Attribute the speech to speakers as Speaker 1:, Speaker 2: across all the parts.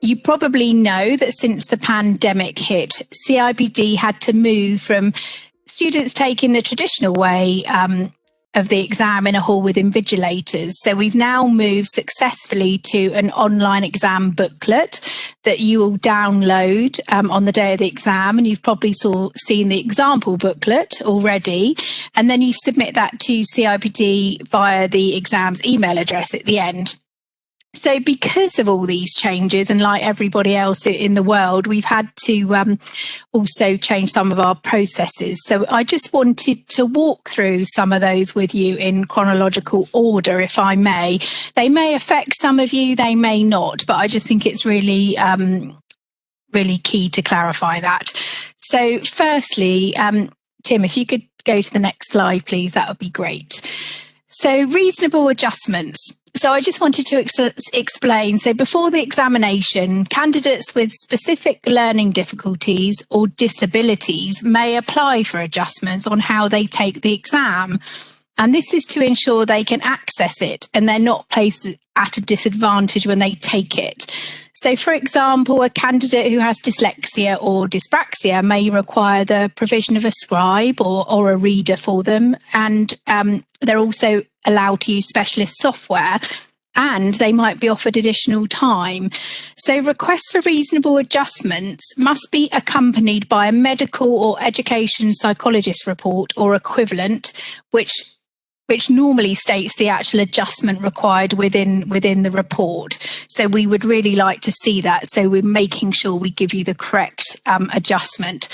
Speaker 1: You probably know that since the pandemic hit, CIPD had to move from students taking the traditional way of the exam in a hall with invigilators. So we've now moved successfully to an online exam booklet that you will download on the day of the exam. And you've probably seen the example booklet already. And then you submit that to CIPD via the exam's email address at the end. So because of all these changes, and like everybody else in the world, we've had to also change some of our processes. So I just wanted to walk through some of those with you in chronological order, if I may. They may affect some of you, they may not, but I just think it's really, really key to clarify that. So firstly, Tim, if you could go to the next slide, please, that would be great. So reasonable adjustments. So I just wanted to explain. So before the examination, candidates with specific learning difficulties or disabilities may apply for adjustments on how they take the exam. And this is to ensure they can access it and they're not placed at a disadvantage when they take it. So, for example, a candidate who has dyslexia or dyspraxia may require the provision of a scribe or a reader for them. And they're also allowed to use specialist software, and they might be offered additional time. So requests for reasonable adjustments must be accompanied by a medical or education psychologist report or equivalent, which normally states the actual adjustment required within the report. So we would really like to see that. So we're making sure we give you the correct adjustment.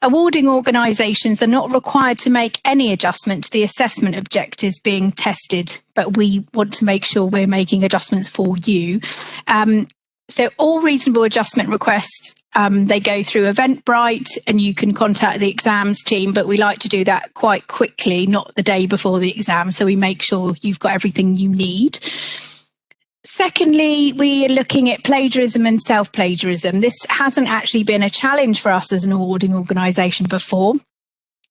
Speaker 1: Awarding organisations are not required to make any adjustment to the assessment objectives being tested, but we want to make sure we're making adjustments for you. So all reasonable adjustment requests, they go through Eventbrite and you can contact the exams team, but we like to do that quite quickly, not the day before the exam. So we make sure you've got everything you need. Secondly, we are looking at plagiarism and self-plagiarism. This hasn't actually been a challenge for us as an awarding organisation before.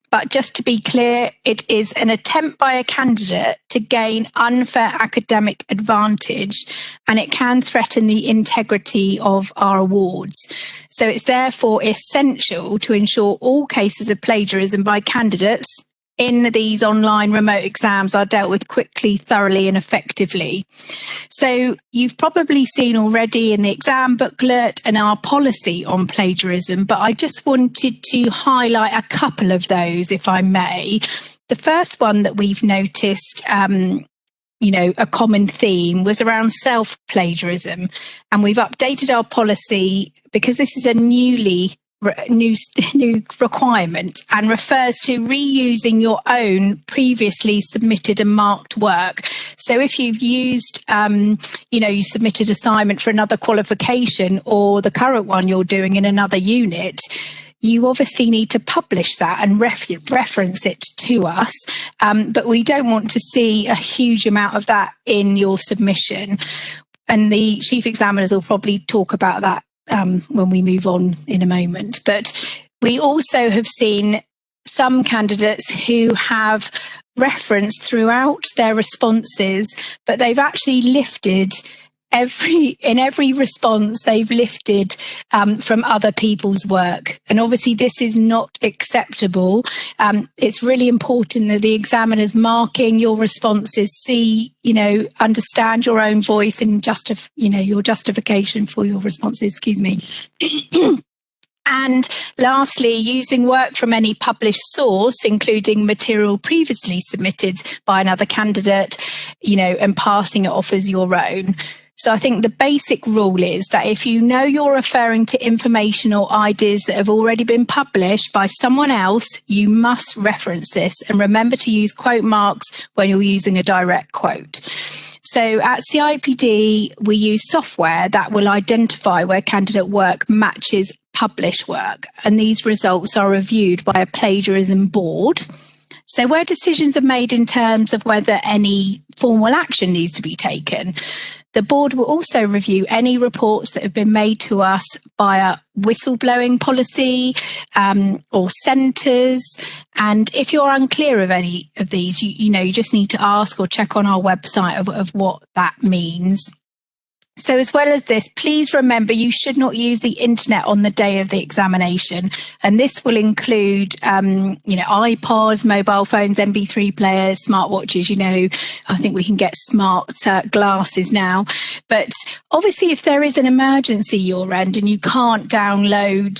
Speaker 1: But just to be clear, it is an attempt by a candidate to gain unfair academic advantage, and it can threaten the integrity of our awards. So it's therefore essential to ensure all cases of plagiarism by candidates in these online remote exams are dealt with quickly, thoroughly and effectively. So you've probably seen already in the exam booklet and our policy on plagiarism, but I just wanted to highlight a couple of those, if I may. The first one that we've noticed, a common theme was around self-plagiarism, and we've updated our policy because this is a new requirement and refers to reusing your own previously submitted and marked work. So if you've used, you submitted assignment for another qualification or the current one you're doing in another unit, you obviously need to publish that and reference it to us. But we don't want to see a huge amount of that in your submission. And the chief examiners will probably talk about that when we move on in a moment. But we also have seen some candidates who have referenced throughout their responses, but they've actually lifted in every response they've lifted from other people's work. And obviously this is not acceptable. It's really important that the examiners marking your responses see, understand your own voice and your justification for your responses, And lastly, using work from any published source, including material previously submitted by another candidate, and passing it off as your own. So I think the basic rule is that if you know you're referring to information or ideas that have already been published by someone else, you must reference this and remember to use quote marks when you're using a direct quote. So at CIPD, we use software that will identify where candidate work matches published work, and these results are reviewed by a plagiarism board. So where decisions are made in terms of whether any formal action needs to be taken, the board will also review any reports that have been made to us via whistleblowing policy or centres. And if you're unclear of any of these, you just need to ask or check on our website of what that means. So as well as this, please remember you should not use the internet on the day of the examination. And this will include, iPods, mobile phones, MP3 players, smartwatches. I think we can get smart glasses now. But obviously, if there is an emergency your end and you can't download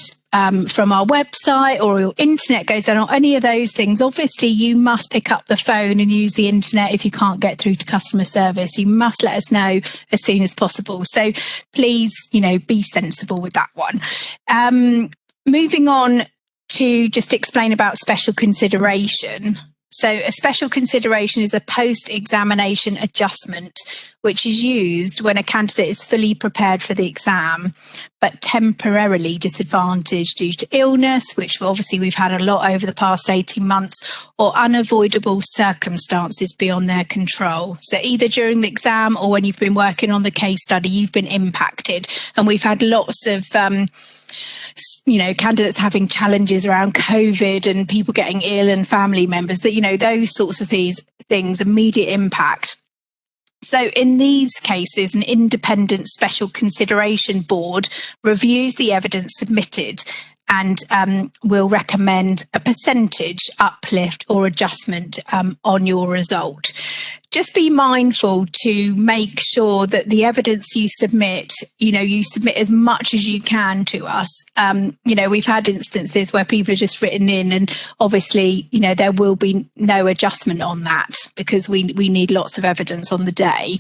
Speaker 1: from our website or your internet goes down or any of those things, obviously you must pick up the phone and use the internet. If you can't get through to customer service, you must let us know as soon as possible. So please, be sensible with that one. Moving on to just explain about special consideration. So a special consideration is a post-examination adjustment, which is used when a candidate is fully prepared for the exam, but temporarily disadvantaged due to illness, which obviously we've had a lot over the past 18 months, or unavoidable circumstances beyond their control. So either during the exam or when you've been working on the case study, you've been impacted. And we've had lots of candidates having challenges around COVID and people getting ill and family members that, those sorts of things, immediate impact. So in these cases, an independent special consideration board reviews the evidence submitted and will recommend a percentage uplift or adjustment on your result. Just be mindful to make sure that the evidence you submit, you submit as much as you can to us. We've had instances where people are just written in and obviously, there will be no adjustment on that because we need lots of evidence on the day.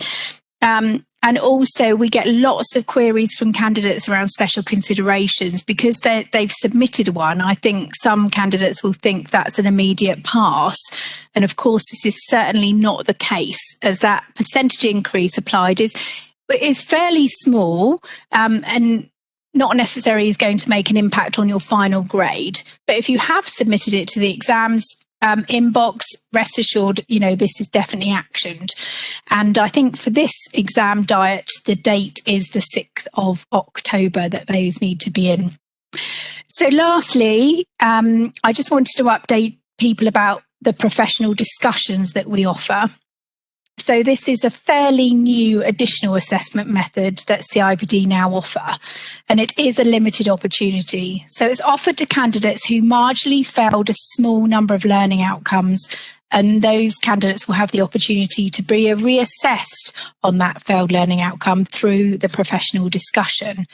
Speaker 1: And also we get lots of queries from candidates around special considerations because they've submitted one. I think some candidates will think that's an immediate pass. And of course, this is certainly not the case, as that percentage increase applied is fairly small and not necessarily is going to make an impact on your final grade. But if you have submitted it to the exams inbox, rest assured, this is definitely actioned. And I think for this exam diet, the date is the 6th of October that those need to be in. So lastly, I just wanted to update people about the professional discussions that we offer. So this is a fairly new additional assessment method that CIPD now offer, and it is a limited opportunity. So it's offered to candidates who marginally failed a small number of learning outcomes, and those candidates will have the opportunity to be reassessed on that failed learning outcome through the professional discussion.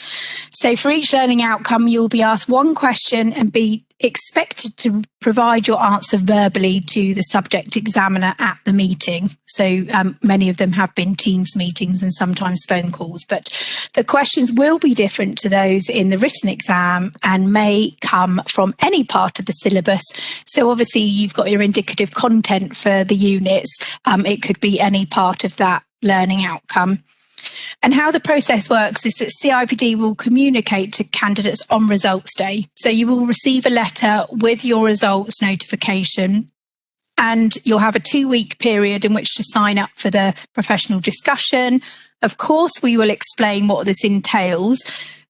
Speaker 1: So for each learning outcome, you'll be asked one question and be expected to provide your answer verbally to the subject examiner at the meeting. So many of them have been Teams meetings and sometimes phone calls, but the questions will be different to those in the written exam and may come from any part of the syllabus. So obviously you've got your indicative content for the units. It could be any part of that learning outcome. And how the process works is that CIPD will communicate to candidates on results day. So you will receive a letter with your results notification, and you'll have a 2-week period in which to sign up for the professional discussion. Of course, we will explain what this entails.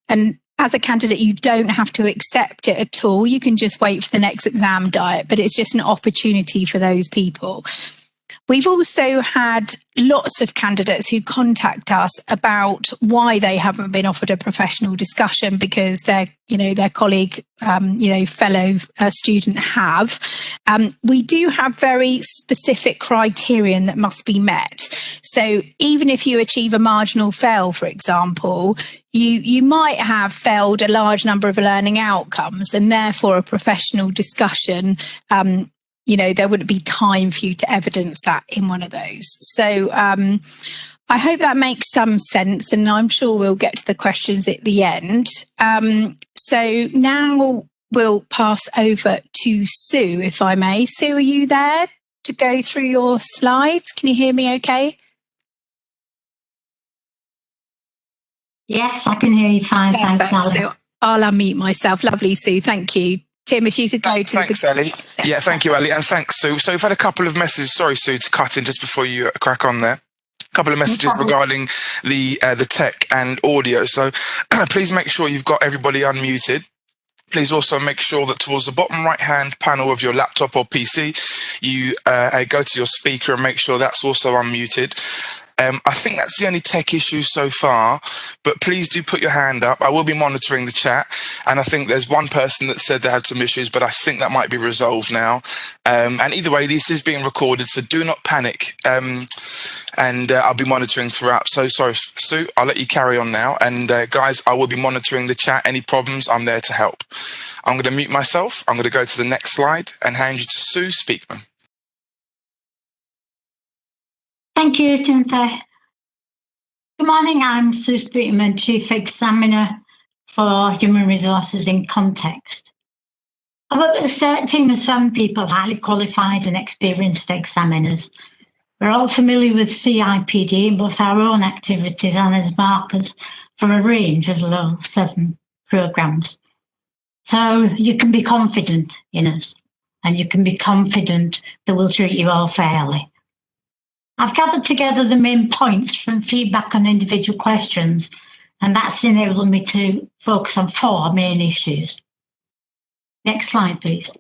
Speaker 1: And as a candidate, you don't have to accept it at all. You can just wait for the next exam diet, but it's just an opportunity for those people. We've also had lots of candidates who contact us about why they haven't been offered a professional discussion because their colleague, fellow student have. We do have very specific criterion that must be met. So even if you achieve a marginal fail, for example, you might have failed a large number of learning outcomes, and therefore a professional discussion there wouldn't be time for you to evidence that in one of those. So I hope that makes some sense, and I'm sure we'll get to the questions at the end. So now we'll pass over to Sue, if I may. Sue, are you there to go through your slides? Can you hear me okay?
Speaker 2: Yes, I can hear you fine.
Speaker 1: Perfect.
Speaker 2: Thanks, Ellie.
Speaker 1: So I'll unmute myself. Lovely, Sue. Thank you. Tim, if you could go to...
Speaker 3: Thanks, Ellie. Yeah, thank you, Ellie. And thanks, Sue. So we've had a couple of messages. Sorry, Sue, to cut in just before you crack on there. A couple of messages regarding the tech and audio. So please make sure you've got everybody unmuted. Please also make sure that towards the bottom right-hand panel of your laptop or PC, you go to your speaker and make sure that's also unmuted. I think that's the only tech issue so far, but please do put your hand up. I will be monitoring the chat, and I think there's one person that said they had some issues, but I think that might be resolved now. And either way, this is being recorded, so do not panic. And I'll be monitoring throughout. So sorry, Sue, I'll let you carry on now. And guys, I will be monitoring the chat. Any problems, I'm there to help. I'm going to mute myself. I'm going to go to the next slide and hand you to Sue Speakman.
Speaker 2: Thank you, Timothy. Good morning, I'm Sue Speakman, Chief Examiner for Human Resources in Context. I work with a team of 7 people, highly qualified and experienced examiners. We're all familiar with CIPD in both our own activities and as markers for a range of Level 7 programmes. So you can be confident in us, and you can be confident that we'll treat you all fairly. I've gathered together the main points from feedback on individual questions, and that's enabled me to focus on 4 main issues. Next slide, please.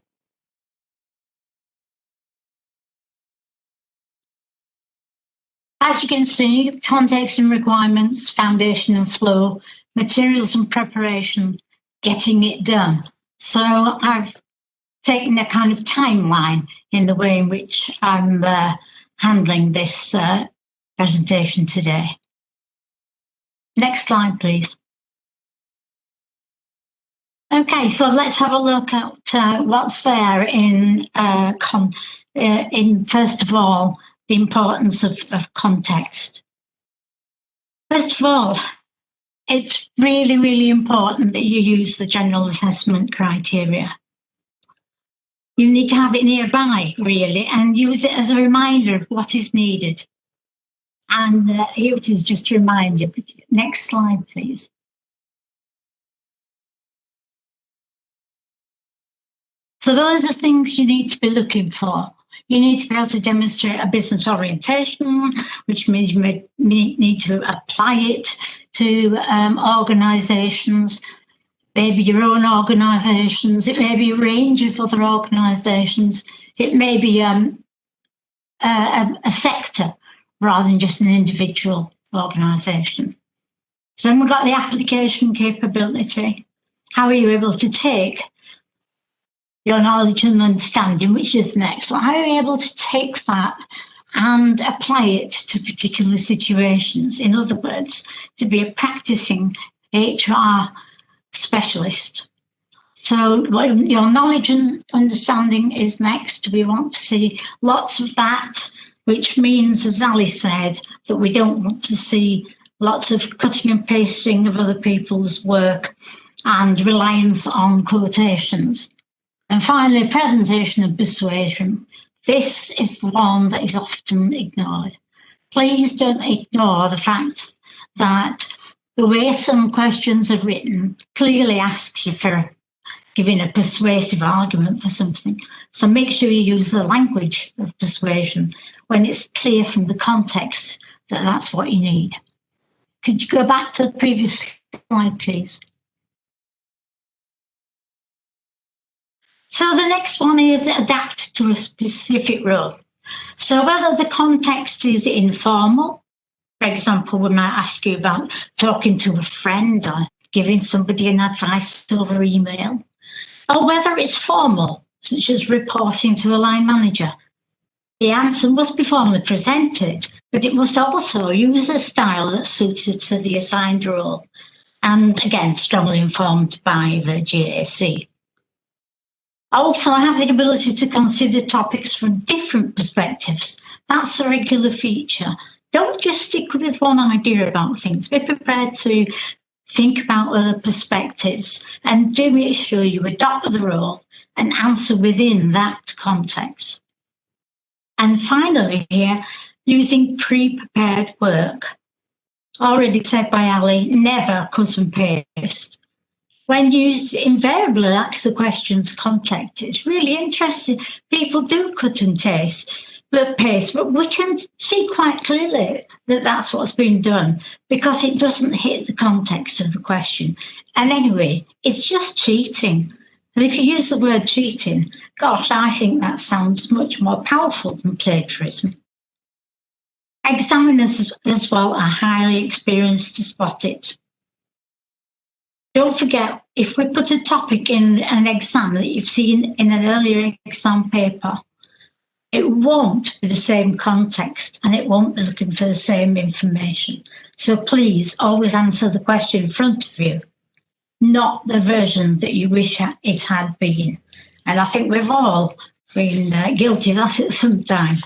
Speaker 2: As you can see, context and requirements, foundation and flow, materials and preparation, getting it done. So I've taken a kind of timeline in the way in which I'm handling this presentation today. Next slide, please. Okay, so let's have a look at what's there in first of all, the importance of context. First of all, it's really, really important that you use the general assessment criteria. You need to have it nearby, really, and use it as a reminder of what is needed. And here it is, just to remind you. Next slide, please. So those are things you need to be looking for. You need to be able to demonstrate a business orientation, which means you may need to apply it to organisations, maybe your own organisations, it may be a range of other organisations, it may be a sector rather than just an individual organisation. So then we've got the application capability. How are you able to take your knowledge and understanding, which is the next one? How are you able to take that and apply it to particular situations? In other words, to be a practicing HR specialist. So your knowledge and understanding is next. We want to see lots of that, which means, as Ali said, that we don't want to see lots of cutting and pasting of other people's work and reliance on quotations. And finally, presentation and persuasion. This is the one that is often ignored. Please don't ignore the fact that the way some questions are written clearly asks you for giving a persuasive argument for something. So make sure you use the language of persuasion when it's clear from the context that that's what you need. Could you go back to the previous slide, please? So the next one is adapt to a specific role. So whether the context is informal, for example, we might ask you about talking to a friend or giving somebody an advice over email, or whether it's formal, such as reporting to a line manager. The answer must be formally presented, but it must also use a style that's suited to the assigned role, and again, strongly informed by the GAC. Also, have the ability to consider topics from different perspectives. That's a regular feature. Don't just stick with one idea about things. Be prepared to think about other perspectives, and do make sure you adopt the role and answer within that context. And finally here, using pre-prepared work. Already said by Ali, never cut and paste. When used, invariably that's the question's context. It's really interesting. People do cut and paste, but we can see quite clearly that that's what's been done because it doesn't hit the context of the question. And anyway, it's just cheating. And if you use the word cheating, gosh, I think that sounds much more powerful than plagiarism. Examiners as well are highly experienced to spot it. Don't forget, if we put a topic in an exam that you've seen in an earlier exam paper, it won't be the same context and it won't be looking for the same information. So please always answer the question in front of you, not the version that you wish it had been. And I think we've all been guilty of that at some time.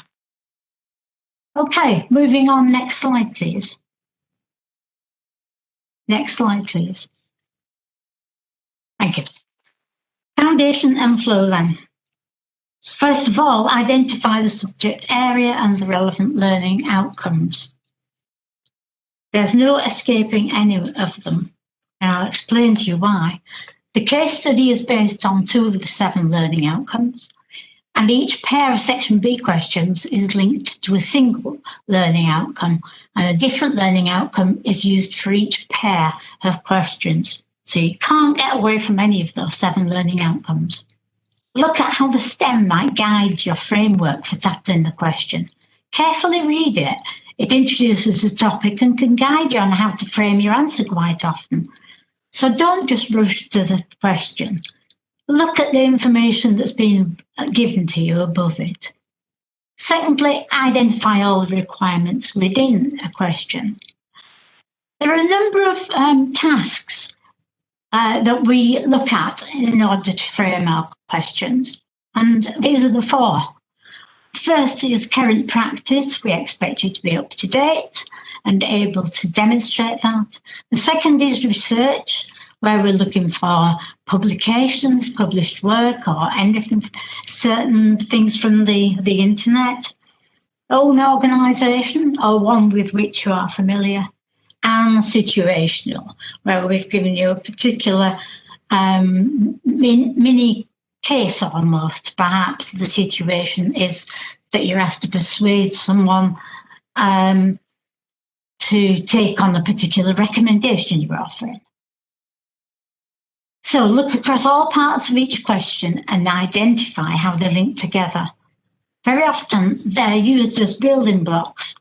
Speaker 2: Okay, moving on. Next slide, please. Next slide, please. Thank you. Foundation and flow then. So first of all, identify the subject area and the relevant learning outcomes. There's no escaping any of them, and I'll explain to you why. The case study is based on 2 of the 7 learning outcomes, and each pair of section B questions is linked to a single learning outcome, and a different learning outcome is used for each pair of questions. So you can't get away from any of those 7 learning outcomes. Look at how the STEM might guide your framework for tackling the question. Carefully read it. It introduces the topic and can guide you on how to frame your answer quite often. So don't just rush to the question. Look at the information that's been given to you above it. Secondly, identify all the requirements within a question. There are a number of tasks that we look at in order to frame our questions, and these are the 4. First is current practice. We expect you to be up to date and able to demonstrate that. The second is research, where we're looking for publications, published work, or anything, certain things from the internet. Own organisation, or one with which you are familiar. And situational, where we've given you a particular mini case almost. Perhaps the situation is that you're asked to persuade someone to take on a particular recommendation you're offering. So look across all parts of each question and identify how they link together. Very often they're used as building blocks.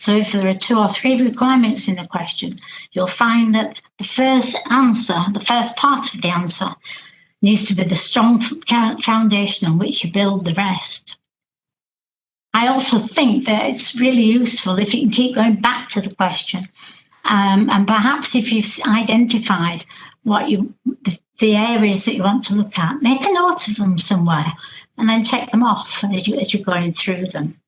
Speaker 2: So if there are 2 or 3 requirements in a question, you'll find that the first answer, the first part of the answer, needs to be the strong foundation on which you build the rest. I also think that it's really useful if you can keep going back to the question. And perhaps if you've identified what the areas that you want to look at, make a note of them somewhere and then check them off as you're going through them.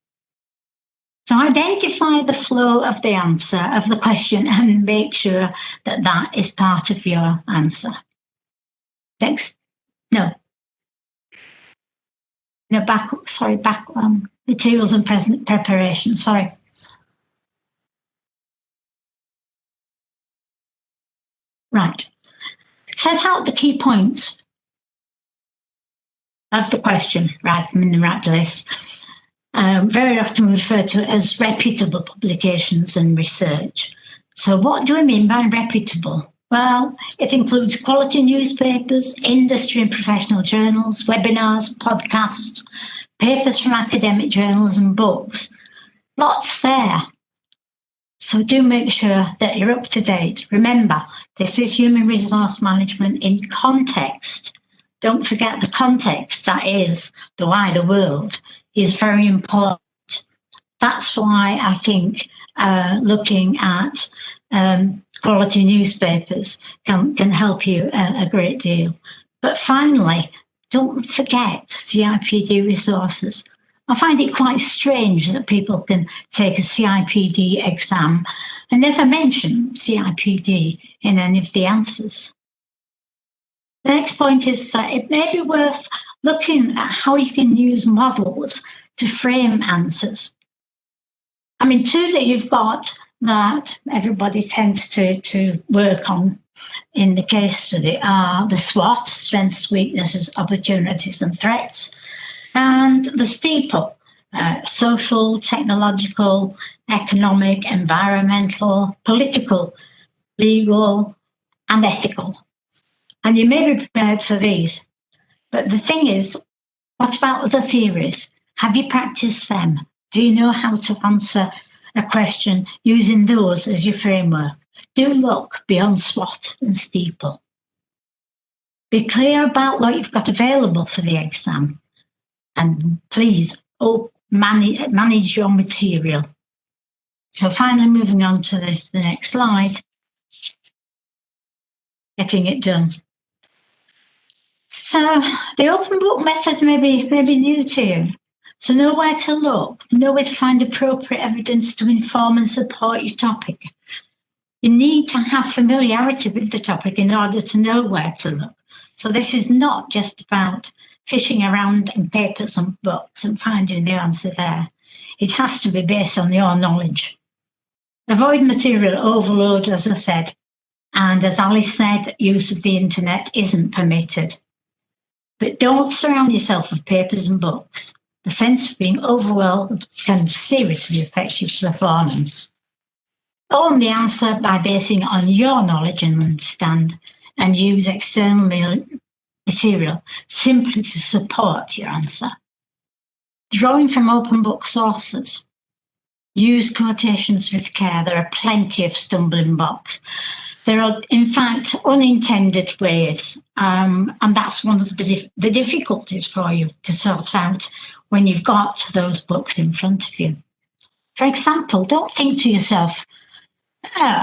Speaker 2: So identify the flow of the answer of the question and make sure that that is part of your answer. Next, materials and present preparation, sorry. Right, set out the key points of the question, write them in the right place. Very often referred to as reputable publications and research. So what do we mean by reputable? Well, it includes quality newspapers, industry and professional journals, webinars, podcasts, papers from academic journals and books. Lots there. So do make sure that you're up to date. Remember, this is human resource management in context. Don't forget the context, that is the wider world, is very important. That's why I think looking at quality newspapers can help you a great deal. But finally, don't forget CIPD resources. I find it quite strange that people can take a CIPD exam and never mention CIPD in any of the answers. The next point is that it may be worth looking at how you can use models to frame answers. I mean, 2 that you've got that everybody tends to work on in the case study are the SWOT, strengths, weaknesses, opportunities and threats, and the STEEPLE, social, technological, economic, environmental, political, legal and ethical. And you may be prepared for these. But the thing is, what about other theories? Have you practiced them? Do you know how to answer a question using those as your framework. Do look beyond SWOT and Steeple. Be clear about what you've got available for the exam, and please manage your material. So finally, moving on to the next slide, getting it done. So the open book method may be new to you. So know where to look, know where to find appropriate evidence to inform and support your topic. You need to have familiarity with the topic in order to know where to look. So this is not just about fishing around in papers and books and finding the answer there. It has to be based on your knowledge. Avoid material overload, as I said. And as Alice said, use of the internet isn't permitted. But don't surround yourself with papers and books. The sense of being overwhelmed can seriously affect your performance. Own the answer by basing it on your knowledge and understand, and use external material simply to support your answer. Drawing from open book sources. Use quotations with care. There are plenty of stumbling blocks. There are, in fact, unintended ways, and that's one of the difficulties for you to sort out when you've got those books in front of you. For example, don't think to yourself,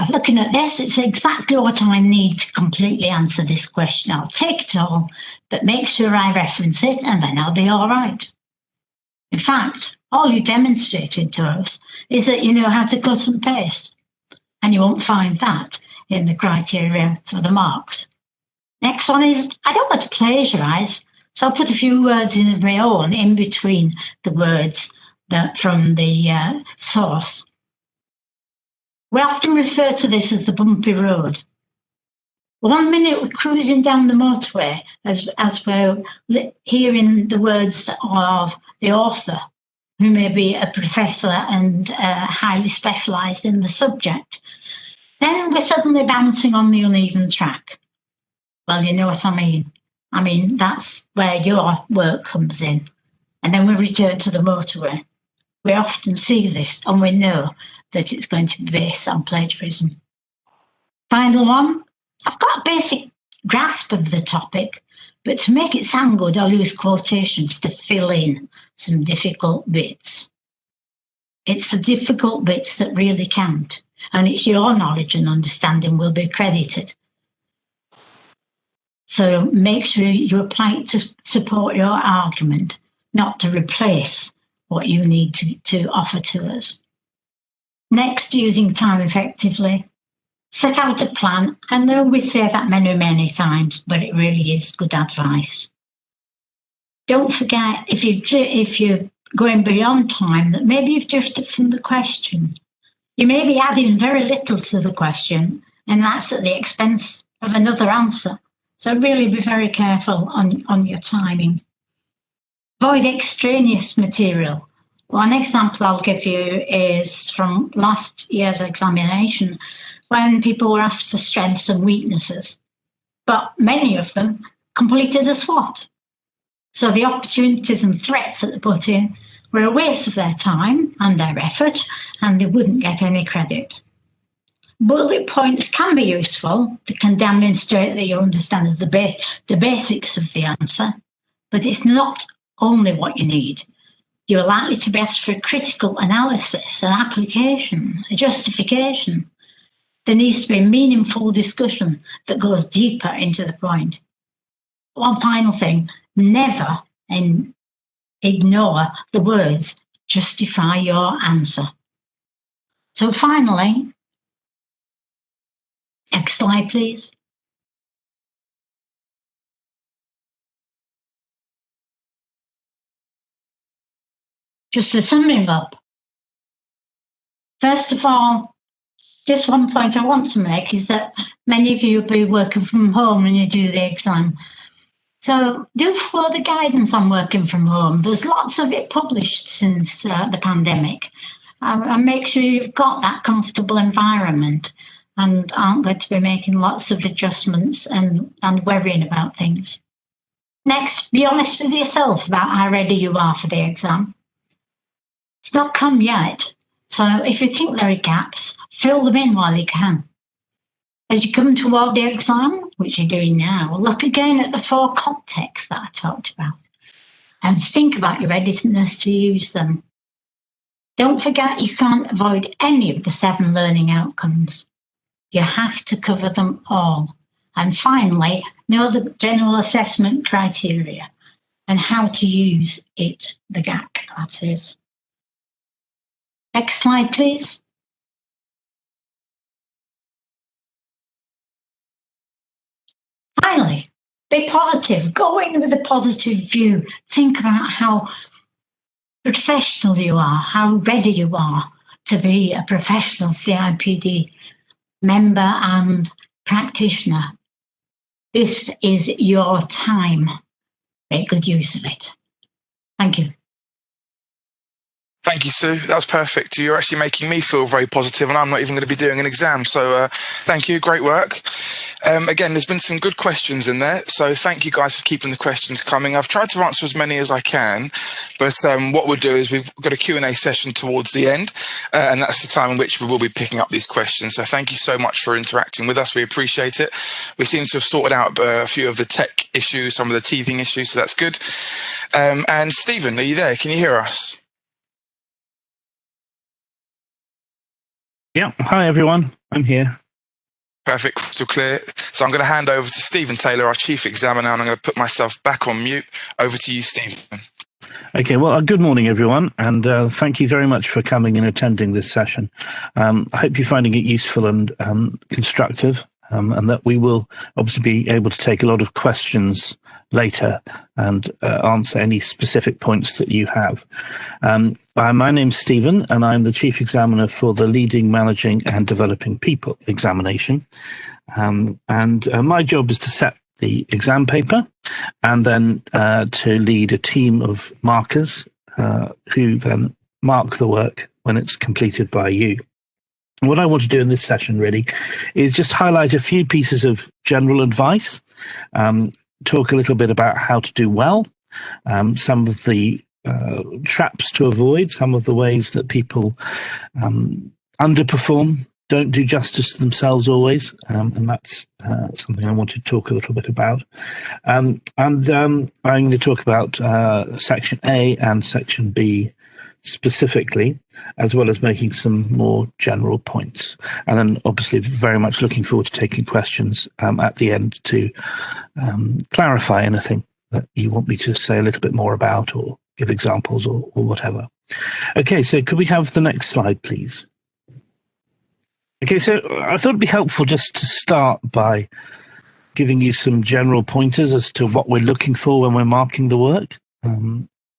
Speaker 2: looking at this, it's exactly what I need to completely answer this question. I'll take it all, but make sure I reference it, and then I'll be all right. In fact, all you demonstrated to us is that you know how to cut and paste, and you won't find that in the criteria for the marks. Next one is, I don't want to plagiarise, so I'll put a few words of my own in between the words from the source. We often refer to this as the bumpy road. 1 minute we're cruising down the motorway as we're hearing the words of the author, who may be a professor and highly specialised in the subject. Then we're suddenly bouncing on the uneven track. Well, you know what I mean. I mean, that's where your work comes in. And then we return to the motorway. We often see this and we know that it's going to be based on plagiarism. Final one, I've got a basic grasp of the topic, but to make it sound good, I'll use quotations to fill in some difficult bits. It's the difficult bits that really count, and it's your knowledge and understanding will be credited. So make sure you apply it to support your argument, not to replace what you need to offer to us. Next, using time effectively. Set out a plan. I know we say that many, many times, but it really is good advice. Don't forget, if you're going beyond time, that maybe you've drifted from the question. You may be adding very little to the question, and that's at the expense of another answer. So really be very careful on your timing. Avoid extraneous material. One example I'll give you is from last year's examination, when people were asked for strengths and weaknesses, but many of them completed a SWOT. So the opportunities and threats that they put in were a waste of their time and their effort, and they wouldn't get any credit. Bullet points can be useful. They can demonstrate that you understand the basics of the answer, but it's not only what you need. You're likely to be asked for a critical analysis, an application, a justification. There needs to be a meaningful discussion that goes deeper into the point. One final thing, never ignore the words, justify your answer. So finally, next slide, please. Just to sum it up. First of all, just one point I want to make is that many of you will be working from home when you do the exam. So do follow the guidance on working from home. There's lots of it published since the pandemic. And make sure you've got that comfortable environment and aren't going to be making lots of adjustments and worrying about things. Next, be honest with yourself about how ready you are for the exam. It's not come yet, So if you think there are gaps, fill them in while you can. As you come toward the exam, which you're doing now, look again at the 4 contexts that I talked about and think about your readiness to use them. Don't forget you can't avoid any of the 7 learning outcomes. You have to cover them all. And finally, know the general assessment criteria and how to use it, the GAC, that is. Next slide, please. Finally, be positive. Go in with a positive view. Think about how professional you are, how ready you are to be a professional CIPD member and practitioner. This is your time. Make good use of it. Thank you.
Speaker 3: Thank you, Sue. That was perfect. You're actually making me feel very positive, and I'm not even going to be doing an exam. So thank you. Great work. Again, there's been some good questions in there. So thank you guys for keeping the questions coming. I've tried to answer as many as I can, but what we'll do is we've got a Q&A session towards the end, and that's the time in which we will be picking up these questions. So thank you so much for interacting with us. We appreciate it. We seem to have sorted out a few of the tech issues, some of the teething issues, so that's good. And Stephen, are you there? Can you hear us?
Speaker 4: Yeah. Hi, everyone. I'm here.
Speaker 3: Perfect. Crystal clear. So I'm going to hand over to Stephen Taylor, our Chief Examiner, and I'm going to put myself back on mute. Over to you, Stephen.
Speaker 4: Okay. Well, good morning, everyone. And thank you very much for coming and attending this session. I hope you're finding it useful and constructive, and that we will obviously be able to take a lot of questions later and answer any specific points that you have. My name's Stephen, and I'm the Chief Examiner for the Leading, Managing and Developing People examination. My job is to set the exam paper and then to lead a team of markers who then mark the work when it's completed by you. What I want to do in this session really is just highlight a few pieces of general advice, talk a little bit about how to do well, some of the traps to avoid, some of the ways that people underperform, don't do justice to themselves always, and that's something I want to talk a little bit about. I'm going to talk about Section A and Section B specifically, as well as making some more general points. And then obviously very much looking forward to taking questions at the end to clarify anything that you want me to say a little bit more about or give examples or whatever. Okay, so could we have the next slide, please? Okay, so I thought it'd be helpful just to start by giving you some general pointers as to what we're looking for when we're marking the work.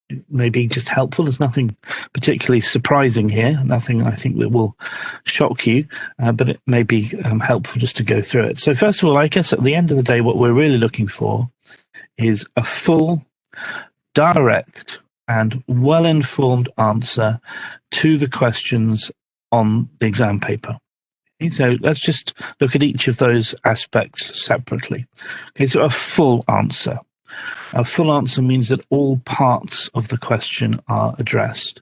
Speaker 4: It may be just helpful. There's nothing particularly surprising here, nothing I think that will shock you, but it may be helpful just to go through it. So first of all, I guess at the end of the day, what we're really looking for is a full, direct, and well-informed answer to the questions on the exam paper. Okay, so let's just look at each of those aspects separately. Okay, so a full answer. A full answer means that all parts of the question are addressed.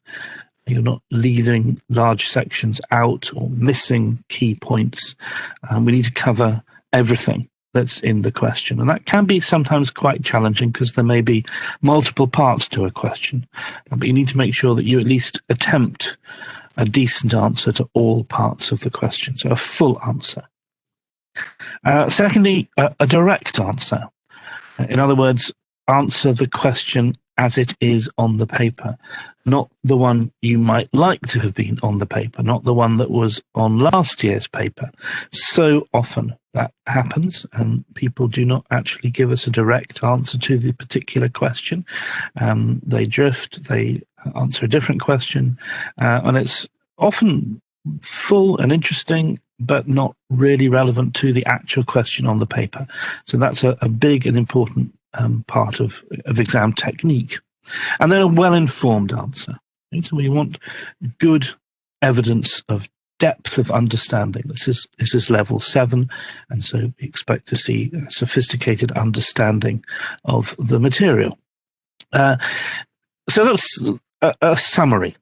Speaker 4: You're not leaving large sections out or missing key points. We need to cover everything that's in the question. And that can be sometimes quite challenging because there may be multiple parts to a question. But you need to make sure that you at least attempt a decent answer to all parts of the question. So a full answer. Secondly, a direct answer. In other words, answer the question as it is on the paper, not the one you might like to have been on the paper, not the one that was on last year's paper. So often that happens and people do not actually give us a direct answer to the particular question. They drift, they answer a different question, and it's often full and interesting, but not really relevant to the actual question on the paper. So that's a big and important part of exam technique. And then a well-informed answer. Okay, so we want good evidence of depth of understanding. This is level 7, and so we expect to see a sophisticated understanding of the material. So that's a summary.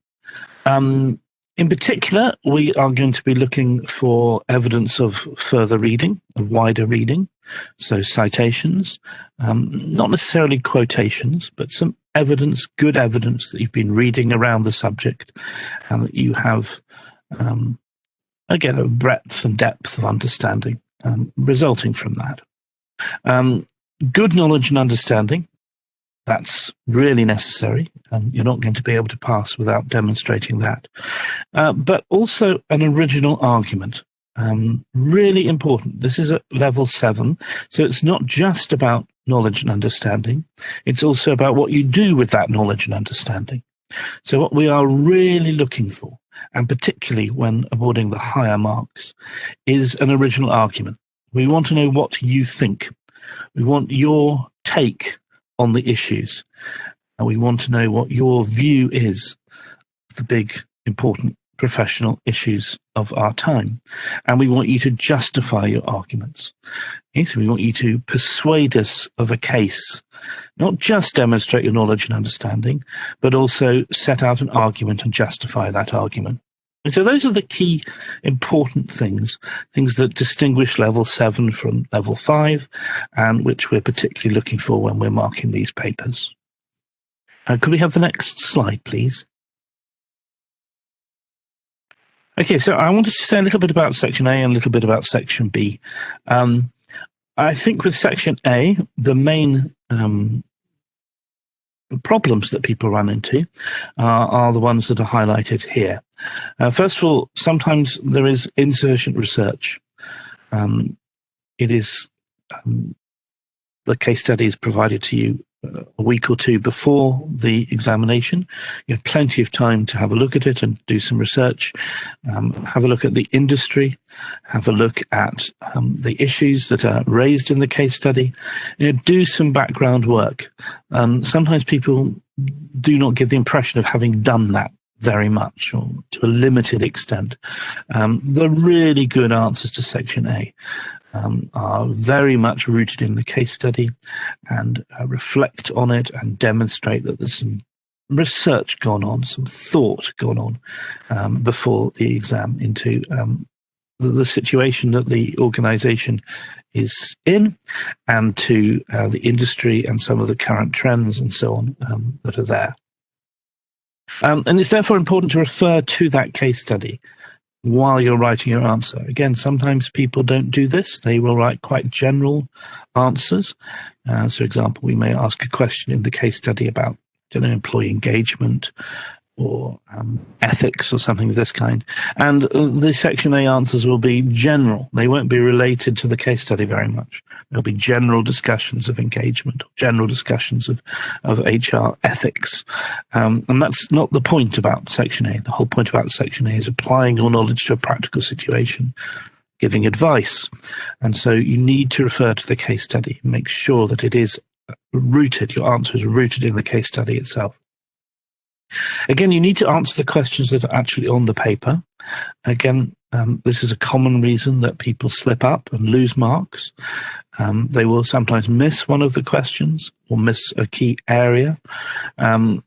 Speaker 4: In particular, we are going to be looking for evidence of further reading, of wider reading, so citations, not necessarily quotations, but some evidence, good evidence that you've been reading around the subject and that you have, again, a breadth and depth of understanding resulting from that. Good knowledge and understanding. That's really necessary. You're not going to be able to pass without demonstrating that. But also an original argument. Really important. This is at level 7. So it's not just about knowledge and understanding. It's also about what you do with that knowledge and understanding. So what we are really looking for, and particularly when awarding the higher marks, is an original argument. We want to know what you think. We want your take on the issues. And we want to know what your view is of the big, important professional issues of our time. And we want you to justify your arguments. Okay, so we want you to persuade us of a case, not just demonstrate your knowledge and understanding, but also set out an argument and justify that argument. And so those are the key important things that distinguish level 7 from level 5, and which we're particularly looking for when we're marking these papers. Could we have the next slide, please? Okay, so I wanted to say a little bit about Section A and a little bit about Section B. I think with Section A, the main problems that people run into are the ones that are highlighted here. First of all, sometimes there is insufficient research. It is the case study is provided to you a week or two before the examination. You have plenty of time to have a look at it and do some research, have a look at the industry, have a look at the issues that are raised in the case study, do some background work. Sometimes people do not give the impression of having done that very much or to a limited extent. The really good answers to Section A are very much rooted in the case study and reflect on it and demonstrate that there's some research gone on, some thought gone on before the exam into the situation that the organisation is in and to the industry and some of the current trends and so on that are there. And it's therefore important to refer to that case study while you're writing your answer. Again, sometimes people don't do this. They will write quite general answers. So, for example, we may ask a question in the case study about employee engagement or ethics or something of this kind. And the Section A answers will be general. They won't be related to the case study very much. There'll be general discussions of engagement, or general discussions of HR ethics. And that's not the point about Section A. The whole point about Section A is applying your knowledge to a practical situation, giving advice. And so you need to refer to the case study, make sure that it is rooted, your answer is rooted in the case study itself. Again, you need to answer the questions that are actually on the paper. Again, this is a common reason that people slip up and lose marks. They will sometimes miss one of the questions or miss a key area,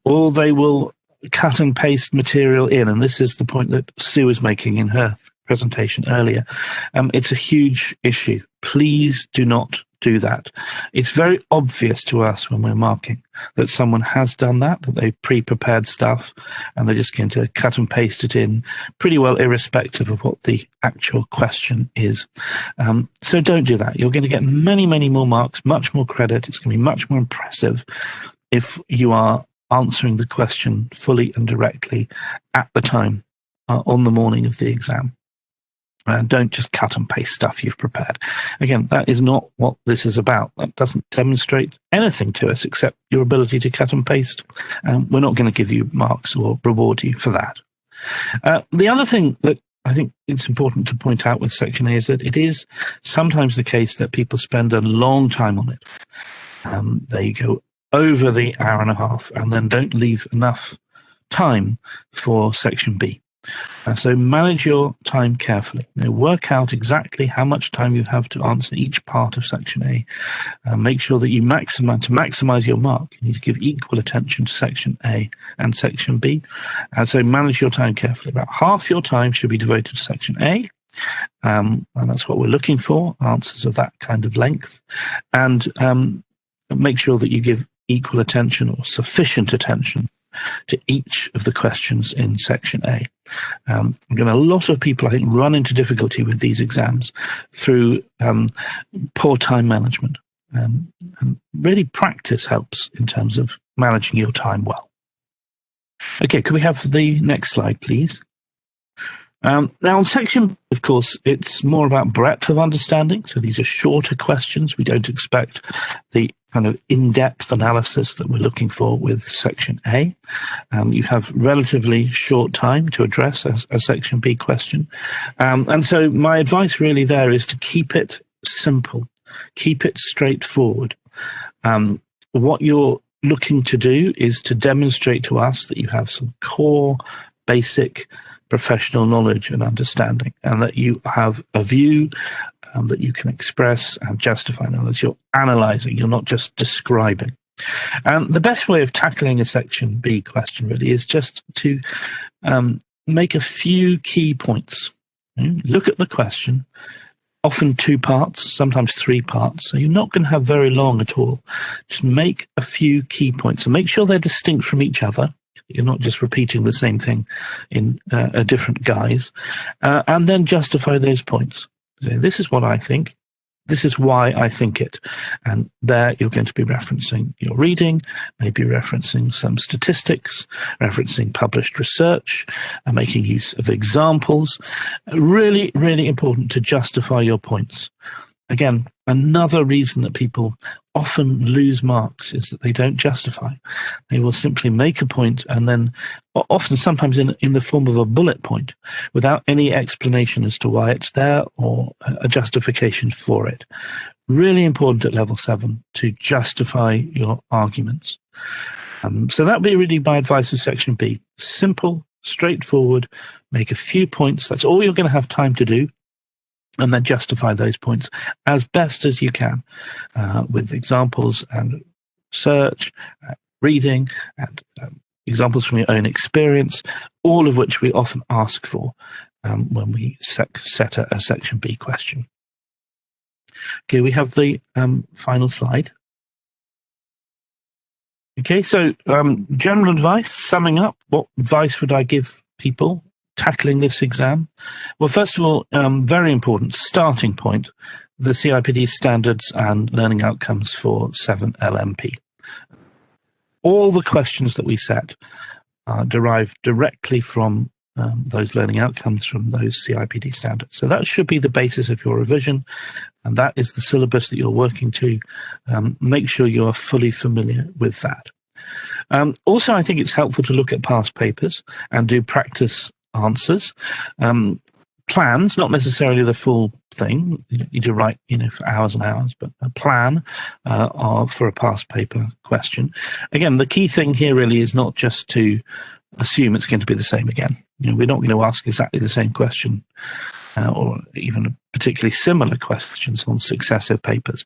Speaker 4: or they will cut and paste material in. And this is the point that Sue was making in her presentation earlier. It's a huge issue. Please do not do that. It's very obvious to us when we're marking that someone has done that they've pre-prepared stuff and they're just going to cut and paste it in pretty well irrespective of what the actual question is. So don't do that. You're going to get many, many more marks, much more credit. It's going to be much more impressive if you are answering the question fully and directly at the time on the morning of the exam. Don't just cut and paste stuff you've prepared. Again, that is not what this is about. That doesn't demonstrate anything to us except your ability to cut and paste. We're not going to give you marks or reward you for that. The other thing that I think it's important to point out with Section A is that it is sometimes the case that people spend a long time on it. They go over the hour and a half and then don't leave enough time for Section B. So manage your time carefully. Work out exactly how much time you have to answer each part of Section A. Make sure that you maximize your mark. You need to give equal attention to Section A and Section B. And so manage your time carefully. About half your time should be devoted to Section A. And that's what we're looking for, answers of that kind of length. And make sure that you give equal attention or sufficient attention to each of the questions in Section A. Again, a lot of people, I think, run into difficulty with these exams through poor time management. And really practice helps in terms of managing your time well. Okay, could we have the next slide, please? Now, on Section, of course, it's more about breadth of understanding. So these are shorter questions. We don't expect the kind of in-depth analysis that we're looking for with Section A. You have relatively short time to address a Section B question. And so my advice really there is to keep it simple, keep it straightforward. What you're looking to do is to demonstrate to us that you have some core, basic professional knowledge and understanding, and that you have a view that you can express and justify. Now, that you're analysing, you're not just describing. And the best way of tackling a Section B question really is just to make a few key points. Look at the question, often 2 parts, sometimes 3 parts. So you're not going to have very long at all. Just make a few key points and make sure they're distinct from each other. You're not just repeating the same thing in a different guise, and then justify those points. So this is what I think. This is why I think it. And there you're going to be referencing your reading, maybe referencing some statistics, referencing published research, and making use of examples. Really, really important to justify your points. Again, another reason that people often lose marks is that they don't justify. They will simply make a point and then often sometimes in the form of a bullet point without any explanation as to why it's there or a justification for it. Really important at level 7 to justify your arguments. So that would be really my advice of Section B. Simple, straightforward, make a few points. That's all you're going to have time to do. And then justify those points as best as you can with examples and research, reading, and examples from your own experience, all of which we often ask for when we set a Section B question. Okay, we have the final slide. Okay, so general advice, summing up, what advice would I give people tackling this exam? Well, first of all, very important starting point, the CIPD standards and learning outcomes for 7 LMP. All the questions that we set are derived directly from those learning outcomes from those CIPD standards. So that should be the basis of your revision, and that is the syllabus that you're working to. Make sure you are fully familiar with that. Also, I think it's helpful to look at past papers and do practice answers. Plans, not necessarily the full thing. You don't need to write, for hours and hours, but a plan for a past paper question. Again, the key thing here really is not just to assume it's going to be the same again. We're not going to ask exactly the same question or even particularly similar questions on successive papers.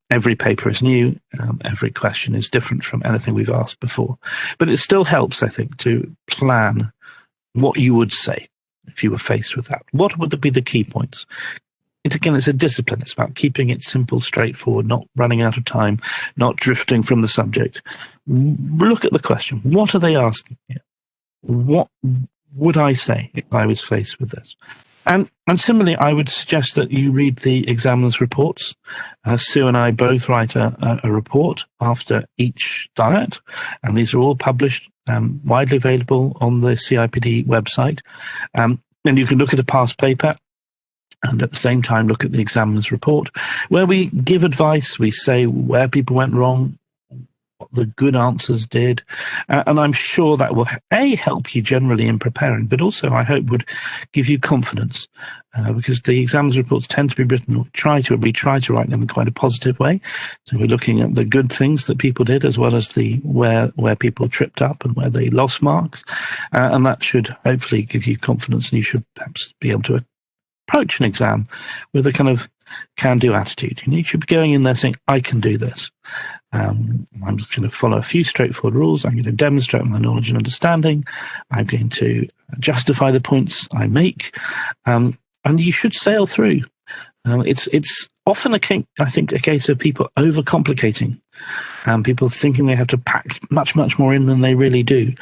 Speaker 4: Every paper is new. Every question is different from anything we've asked before. But it still helps, I think, to plan what you would say if you were faced with that. What would be the key points? It's a discipline. It's about keeping it simple, straightforward, not running out of time, not drifting from the subject. Look at the question. What are they asking here? What would I say if I was faced with this? And similarly, I would suggest that you read the examiner's reports. Sue and I both write a report after each diet, and these are all published, widely available on the CIPD website. And you can look at a past paper and at the same time look at the examiner's report, where we give advice, we say where people went wrong, what the good answers did. And I'm sure that will, help you generally in preparing, but also I hope would give you confidence, because the exams reports tend to be written, or we try to write them in quite a positive way. So we're looking at the good things that people did, as well as the where people tripped up and where they lost marks. And that should hopefully give you confidence, and you should perhaps be able to approach an exam with a kind of can-do attitude. You should be going in there saying, I can do this. I'm just going to follow a few straightforward rules. I'm going to demonstrate my knowledge and understanding. I'm going to justify the points I make. And you should sail through. It's often a case of people overcomplicating, and people thinking they have to pack much, much more in than they really do.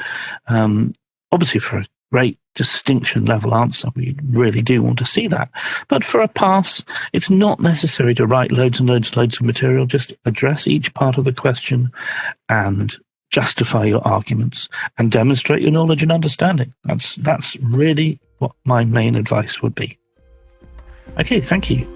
Speaker 4: Obviously, for a great distinction level answer, we really do want to see that. But for a pass, it's not necessary to write loads and loads and loads of material. Just address each part of the question and justify your arguments and demonstrate your knowledge and understanding. That's really what my main advice would be. Okay, thank you.